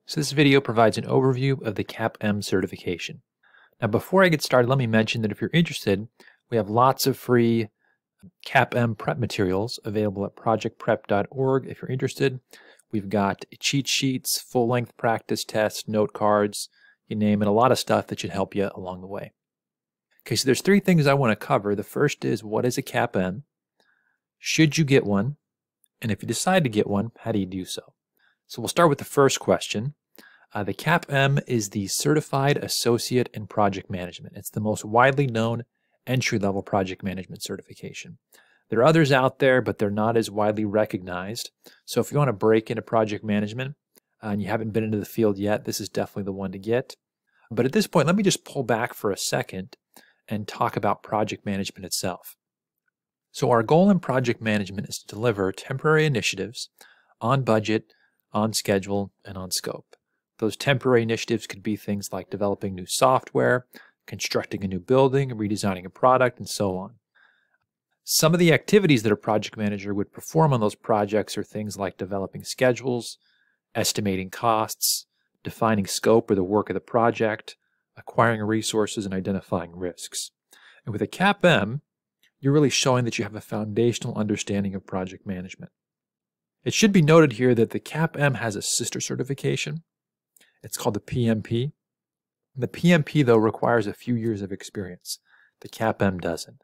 So this video provides an overview of the CAPM certification. Now before I get started, let me mention that if you're interested, we have lots of free CAPM prep materials available at projectprep.org. If you're interested, we've got cheat sheets, full-length practice tests, note cards, you name it, a lot of stuff that should help you along the way. Okay, so there's three things I want to cover. The first is, what is a CAPM? Should you get one? And if you decide to get one, how do you do so? So we'll start with the first question. The CAPM is the Certified Associate in Project Management. It's the most widely known entry-level project management certification. There are others out there, but they're not as widely recognized. So if you want to break into project management and you haven't been into the field yet, this is definitely the one to get. But at this point, let me just pull back for a second and talk about project management itself. So our goal in project management is to deliver temporary initiatives on budget, on schedule, and on scope. Those temporary initiatives could be things like developing new software, constructing a new building, redesigning a product, and so on. Some of the activities that a project manager would perform on those projects are things like developing schedules, estimating costs, defining scope or the work of the project, acquiring resources, and identifying risks. And with a CAPM, you're really showing that you have a foundational understanding of project management. It should be noted here that the CAPM has a sister certification. It's called the PMP. The PMP, though, requires a few years of experience. The CAPM doesn't.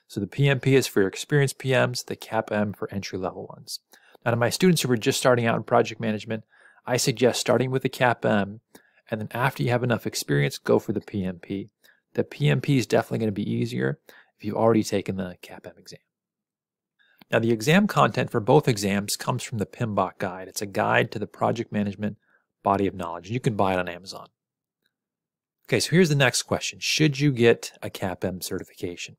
So the PMP is for your experienced PMs, the CAPM for entry-level ones. Now, to my students who are just starting out in project management, I suggest starting with the CAPM, and then after you have enough experience, go for the PMP. The PMP is definitely going to be easier if you've already taken the CAPM exam. Now, the exam content for both exams comes from the PMBOK guide. It's a guide to the project management body of knowledge. You can buy it on Amazon. Okay, so here's the next question. Should you get a CAPM certification?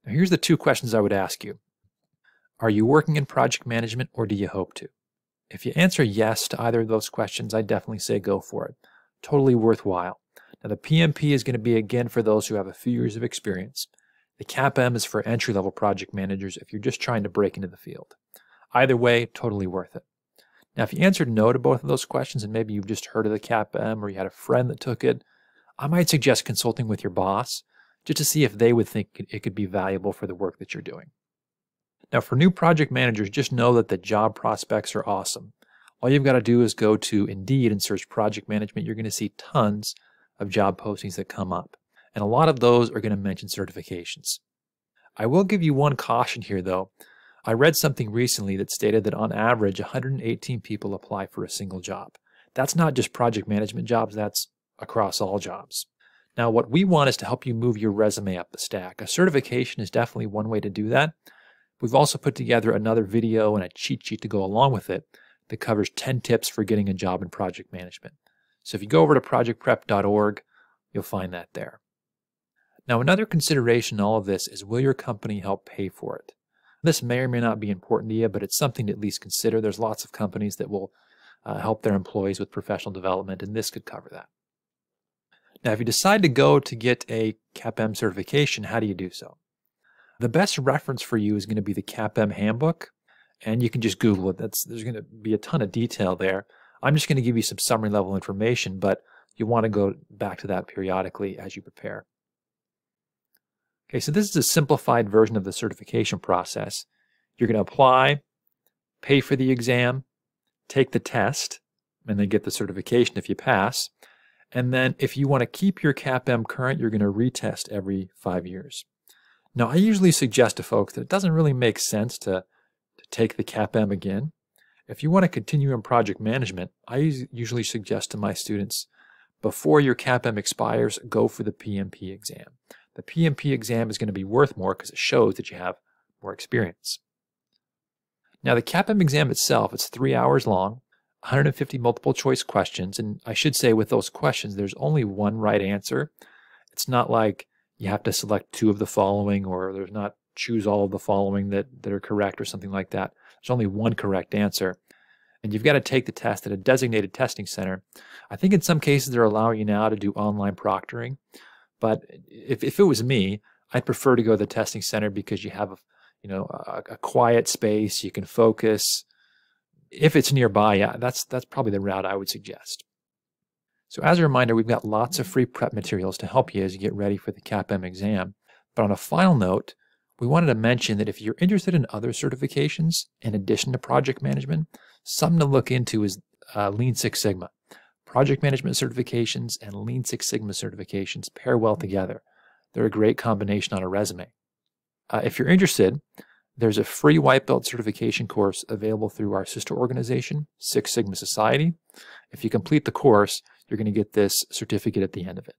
Now, here's the two questions I would ask you. Are you working in project management, or do you hope to? If you answer yes to either of those questions, I definitely say go for it. Totally worthwhile. Now, the PMP is going to be, again, for those who have a few years of experience. The CAPM is for entry-level project managers if you're just trying to break into the field. Either way, totally worth it. Now, if you answered no to both of those questions, and maybe you've just heard of the CAPM or you had a friend that took it, I might suggest consulting with your boss just to see if they would think it could be valuable for the work that you're doing. Now, for new project managers, just know that the job prospects are awesome. All you've got to do is go to Indeed and search project management. You're going to see tons of job postings that come up, and a lot of those are going to mention certifications. I will give you one caution here, though. I read something recently that stated that on average 118 people apply for a single job. That's not just project management jobs, that's across all jobs. Now, what we want is to help you move your resume up the stack. A certification is definitely one way to do that. We've also put together another video and a cheat sheet to go along with it that covers 10 tips for getting a job in project management. So if you go over to projectprep.org, you'll find that there. Now, another consideration in all of this is, will your company help pay for it? This may or may not be important to you, but it's something to at least consider. There's lots of companies that will help their employees with professional development, and this could cover that. Now, if you decide to go to get a CAPM certification, how do you do so? The best reference for you is going to be the CAPM Handbook, and you can just Google it. There's going to be a ton of detail there. I'm just going to give you some summary level information, but you want to go back to that periodically as you prepare. Okay, so this is a simplified version of the certification process. You're going to apply, pay for the exam, take the test, and then get the certification if you pass. And then if you want to keep your CAPM current, you're going to retest every 5 years. Now, I usually suggest to folks that it doesn't really make sense to take the CAPM again. If you want to continue in project management, I usually suggest to my students, before your CAPM expires, go for the PMP exam. The PMP exam is going to be worth more because it shows that you have more experience. Now, the CAPM exam itself, it's 3 hours long, 150 multiple choice questions, and I should say with those questions, there's only one right answer. It's not like you have to select 2 of the following, or there's not choose all of the following that are correct or something like that. There's only one correct answer. And you've got to take the test at a designated testing center. I think in some cases they're allowing you now to do online proctoring. But if it was me, I'd prefer to go to the testing center because you have a quiet space, you can focus. if it's nearby, yeah, that's probably the route I would suggest. So as a reminder, we've got lots of free prep materials to help you as you get ready for the CAPM exam. But on a final note, we wanted to mention that if you're interested in other certifications in addition to project management, something to look into is Lean Six Sigma. Project management certifications and Lean Six Sigma certifications pair well together. They're a great combination on a resume. If you're interested, there's a free white belt certification course available through our sister organization, Six Sigma Society. If you complete the course, you're going to get this certificate at the end of it.